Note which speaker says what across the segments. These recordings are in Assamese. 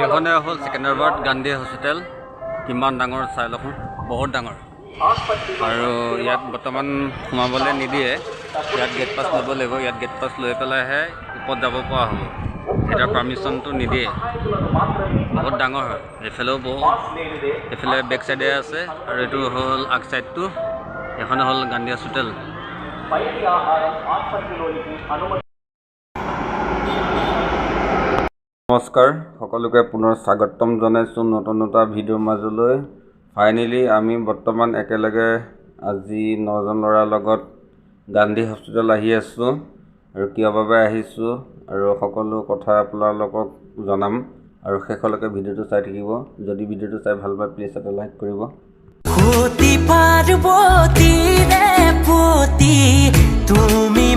Speaker 1: এইখনে হ'ল ছেকেণ্ডাৰবাদ গান্ধী হস্পিটেল। কিমান ডাঙৰ চাই লওক, বহুত ডাঙৰ। আৰু ইয়াত বৰ্তমান সোমাবলৈ নিদিয়ে, ইয়াত গেট পাছ ল'ব লাগিব। ইয়াত গেট পাছ লৈ পেলাইহে ওপৰত যাব পৰা হ'ব। এতিয়া পাৰ্মিশ্যনটো নিদিয়ে, বহুত ডাঙৰ হয়। এইফালেও বহুত, এইফালে বেক চাইডে আছে আৰু এইটো হ'ল আগ চাইডটো। এইখনে হ'ল গান্ধী হস্পিটেল। নমস্কাৰ, সকলোকে পুনৰ স্বাগতম জনাইছোঁ নতুন এটা ভিডিঅ'ৰ মাজলৈ। ফাইনেলি আমি বৰ্তমান একেলগে আজি 9জন ল'ৰাৰ লগত গান্ধী হস্পিটেল আহি আছোঁ আৰু কিয় বাবে আহিছোঁ আৰু সকলো কথা আপোনালোকক জনাম আৰু শেষলৈকে ভিডিঅ'টো চাই থাকিব। যদি ভিডিঅ'টো চাই ভাল পায় প্লিজ এটা লাইক কৰিব। তুমি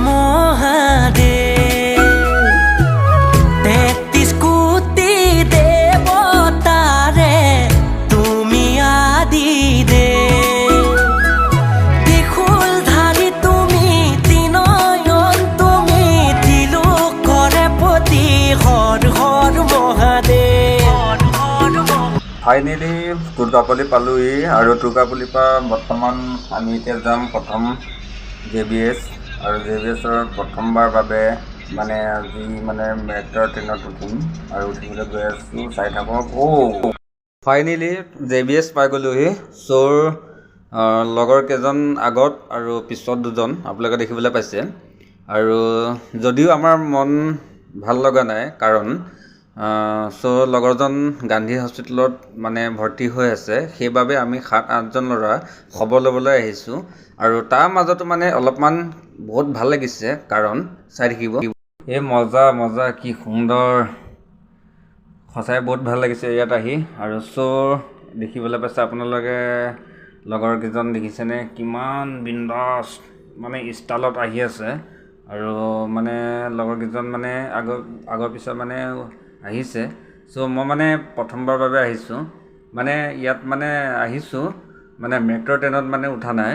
Speaker 1: ফাইনেলি দুৰ্গাপল্লী পালোহি আৰু দুৰ্গাপল্লীৰ পৰা বৰ্তমান আমি এতিয়া যাম প্ৰথম JBS আৰু JBSৰ প্ৰথমবাৰ বাবে আজি মেট্ৰ' ট্ৰেইনত উঠিম আৰু উঠিবলৈ গৈ আছোঁ। চাই থাকক। ফাইনেলি JBS পাই গ'লোহি। লগৰ কেইজন আগত আৰু পিছত দুজন আপোনালোকে দেখিবলৈ পাইছে। আৰু যদিও আমাৰ মন ভাল লগা নাই, কাৰণ লগৰজন গান্ধী হস্পিটেলত ভৰ্তি হৈ আছে, সেইবাবে আমি 7-8জন ল'ৰা খবৰ ল'বলৈ আহিছোঁ। আৰু তাৰ মাজতো অলপমান বহুত ভাল লাগিছে, কাৰণ চাই থাকিব। এই মজা কি সুন্দৰ, সঁচাই বহুত ভাল লাগিছে ইয়াত আহি। আৰু দেখিবলৈ পাইছে আপোনালোকে, লগৰ কেইজন দেখিছেনে কিমান বিন্দাছ ষ্টাইলত আহি আছে। আৰু লগৰ কেইজন আগৰ পিছত আহিছে। মই প্ৰথমবাৰ বাবে আহিছোঁ, ইয়াত আহিছোঁ মেট্ৰ' ট্ৰেইনত উঠা নাই।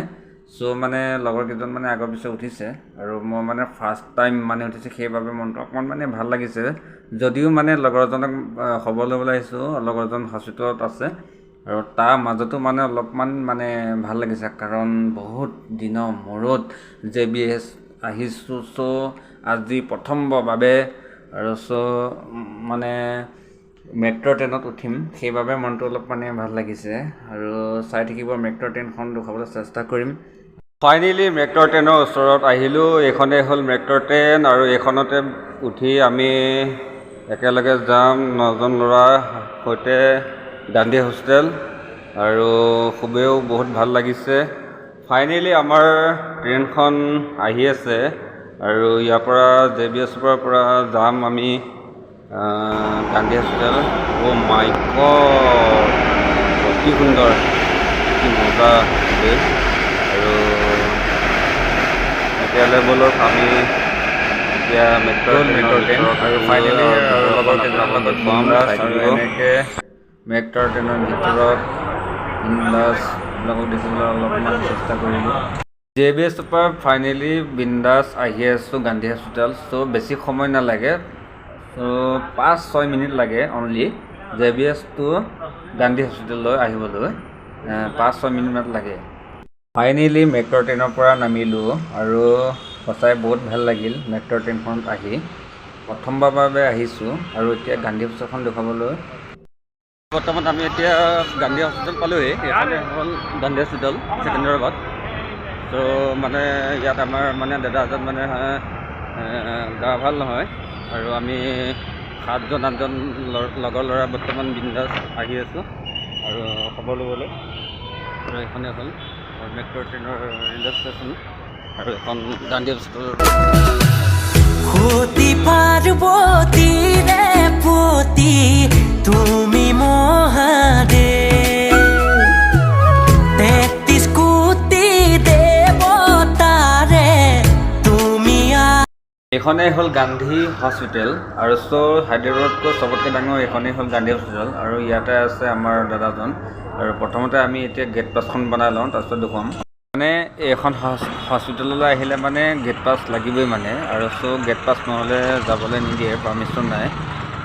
Speaker 1: লগৰ কেইজন আগৰ পিছত উঠিছে আৰু মই ফাৰ্ষ্ট টাইম উঠিছোঁ, সেইবাবে মনটো অকণমান ভাল লাগিছে। যদিও লগৰজনক খবৰ ল'বলৈ আহিছোঁ, লগৰজন হস্পিটেলত আছে আৰু তাৰ মাজতো অলপমান ভাল লাগিছে, কাৰণ বহুত দিনৰ মূৰত JBS আহিছোঁ। আজি প্ৰথমবাৰ বাবে আৰু মেট্ৰ' ট্ৰেইনত উঠিম, সেইবাবে মনটো অলপ ভাল লাগিছে। আৰু চাই থাকিব, মেট্ৰ' ট্ৰেইনখন দেখুৱাবলৈ চেষ্টা কৰিম। ফাইনেলি মেট্ৰ' ট্ৰেইনৰ ওচৰত আহিলোঁ। এইখনেই হ'ল মেট্ৰ' ট্ৰেইন আৰু এইখনতে উঠি আমি একেলগে যাম 9জন ল'ৰাৰ সৈতে গান্ধী হস্পিটেল। আৰু খুবেই বহুত ভাল লাগিছে। ফাইনেলি আমাৰ ট্ৰেইনখন আহি আছে আৰু ইয়াৰ পৰা JBSৰ পৰা যাম আমি গান্ধী হস্পিটেল। মাই গড, অতি সুন্দৰ, কি মজা দেই। আৰু এতিয়া লেভেলত আমি এতিয়া মেট্ৰ' ট্ৰেইন আৰু ফাইনেলি লগৰ কেইজনৰ লগত এনেকৈ মেট্ৰ' ট্ৰেইনৰ ভিতৰত বিন্দাছ লগত দেখিবলৈ অলপমান চেষ্টা কৰিলোঁ। JBSৰ পৰা ফাইনেলি বিন্দাছ আহি আছোঁ গান্ধী হস্পিটেল। বেছি সময় নালাগে, 5-6 মিনিট লাগে অনলি JBS টু গান্ধী হস্পিটেললৈ আহিবলৈ, 5-6 মিনিটমান লাগে। ফাইনেলি মেট্ৰ' ট্ৰেইনৰ পৰা নামিলোঁ আৰু সঁচাই বহুত ভাল লাগিল মেট্ৰ' ট্ৰেইনখনত আহি। প্ৰথমবাৰ বাবে আহিছোঁ আৰু এতিয়া গান্ধী হস্পিটেলখন দেখুৱাবলৈ। বৰ্তমান আমি এতিয়া গান্ধী হস্পিটেল পালোঁহি। এইখনে হ'ল গান্ধী হস্পিটেল ছেকেণ্ডাৰবাদ। ইয়াত আমাৰ দাদা এজন গা ভাল নহয় আৰু আমি 7-8জন লগৰ ল'ৰা বৰ্তমান বিন্দাছ আহি আছোঁ আৰু খবৰ ল'বলৈ। আৰু এইখনে হ'ল মেট্ৰ' ট্ৰেইনৰ ৰেলৱে ষ্টেচন আৰু এখন গান্ধী হস্পিটেল। তুমি এইখনেই হ'ল গান্ধী হস্পিটেল আৰু হায়দৰাবাদতকৈ চবতকৈ ডাঙৰ এইখনেই হ'ল গান্ধী হস্পিটেল। আৰু ইয়াতে আছে আমাৰ দাদাজন। আৰু প্ৰথমতে আমি এতিয়া গেট পাছখন বনাই লওঁ, তাৰপিছত দেখুৱাম। এইখন হস্পিটেললৈ আহিলে গেট পাছ লাগিবই আৰু গেট পাছ নহ'লে যাবলৈ নিদিয়ে, পাৰ্মিশ্যন নাই।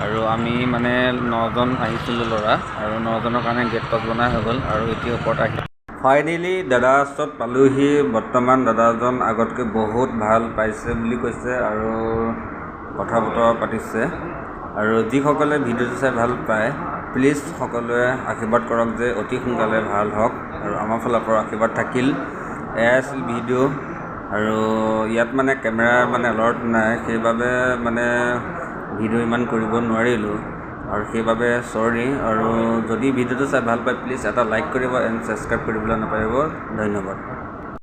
Speaker 1: আৰু আমি মানে 9জন আহিছিলোঁ ল'ৰা আৰু 9জনৰ কাৰণে গেট পাছ বনাই হৈ গ'ল আৰু এতিয়া ওপৰত আহি ফাইনেলি দাদা ওচৰত পালোহি। বৰ্তমান দাদাজন আগতকৈ বহুত ভাল পাইছে বুলি কৈছে আৰু কথা বতৰা পাতিছে। আৰু যিসকলে ভিডিঅ'টো চাই ভাল পায় প্লিজ সকলোৱে আশীৰ্বাদ কৰক যে অতি সোনকালে ভাল হওক আৰু আমাৰ ফালৰ পৰা আশীৰ্বাদ থাকিল। এয়াই আছিল ভিডিঅ'। আৰু ইয়াত মানে কেমেৰা মানে এলাৰ্ট নাই, সেইবাবে মানে ভিডিঅ' ইমান কৰিব নোৱাৰিলোঁ আৰু সেইবাবে চৰি। আৰু যদি ভিডিঅ'টো চাই ভাল পায় প্লিজ এটা লাইক কৰিব এণ্ড ছাবস্ক্ৰাইব কৰিবলৈ নাপাহৰিব। ধন্যবাদ।